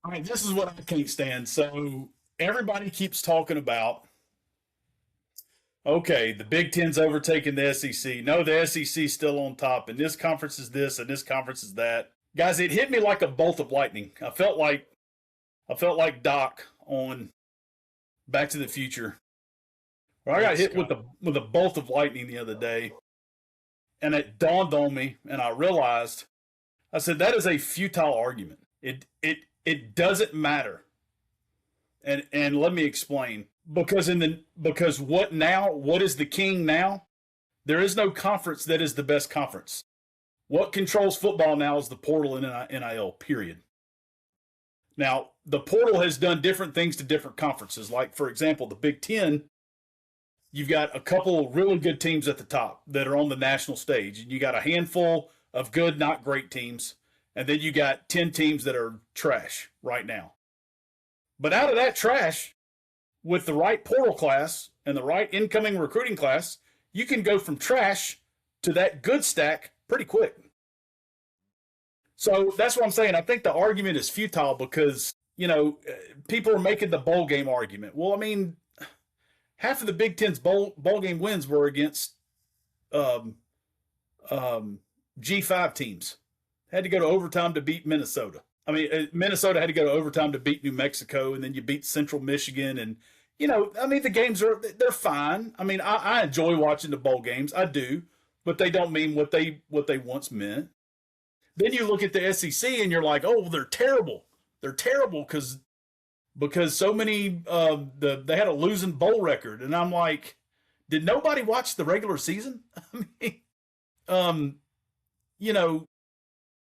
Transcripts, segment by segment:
All right, this is what I can't stand. So everybody keeps talking about, okay, the Big Ten's overtaking the SEC. No, the SEC's still on top, and this conference is this, and this conference is that. Guys, it hit me like a bolt of lightning. I felt like Doc on Back to the Future. Where I got Yes, hit with Scott. a bolt of lightning the other day, and it dawned on me, and I realized I said that is a futile argument. It doesn't matter. And let me explain. Because what now? What is the king now? There is no conference that is the best conference. What controls football now is the portal and NIL, period. Now, the portal has done different things to different conferences. Like, for example, the Big Ten, you've got a couple really good teams at the top that are on the national stage, and you got a handful of good, not great teams, and then you got 10 teams that are trash right now. But out of that trash, with the right portal class and the right incoming recruiting class, you can go from trash to that good stack pretty quick. So that's what I'm saying. I think the argument is futile because, people are making the bowl game argument. Well, I mean, half of the Big Ten's bowl game wins were against um, G5 teams. Had to go to overtime to beat Minnesota. I mean, Minnesota had to go to overtime to beat New Mexico, and then you beat Central Michigan, and I mean, the games they're fine. I mean, I enjoy watching the bowl games, I do, but they don't mean what they once meant. Then you look at the SEC, and you're like, oh, well, they're terrible. They're terrible because so many they had a losing bowl record, and I'm like, did nobody watch the regular season? I mean, um, you know,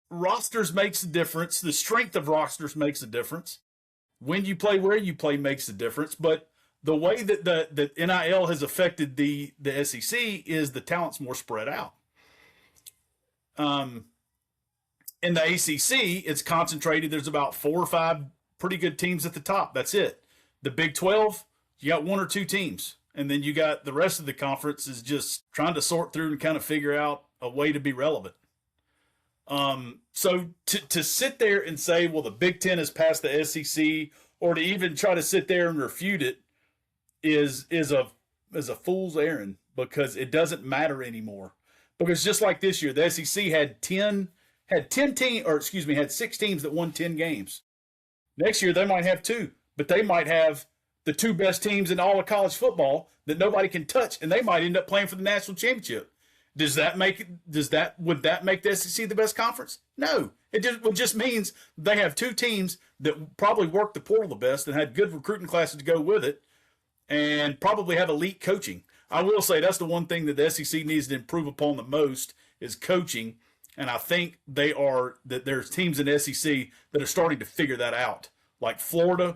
rosters makes a difference. The strength of rosters makes a difference. When you play, where you play makes a difference. But the way that the NIL has affected the SEC is the talent's more spread out. Um, in the ACC, it's concentrated. There's about 4 or 5 pretty good teams at the top. That's it. The Big 12, you got 1 or 2 teams. And then you got the rest of the conference is just trying to sort through and kind of figure out a way to be relevant. So to sit there and say, well, the Big Ten has passed the SEC, or to even try to sit there and refute it, is a fool's errand because it doesn't matter anymore. Because just like this year, the SEC had 6 teams that won 10 games. Next year they might have 2, but they might have the 2 best teams in all of college football that nobody can touch, and they might end up playing for the national championship. Would that make the SEC the best conference? No. It just means they have 2 teams that probably worked the portal the best and had good recruiting classes to go with it, and probably have elite coaching. I will say that's the one thing that the SEC needs to improve upon the most is coaching, and I think that there's teams in the SEC that are starting to figure that out. Like Florida,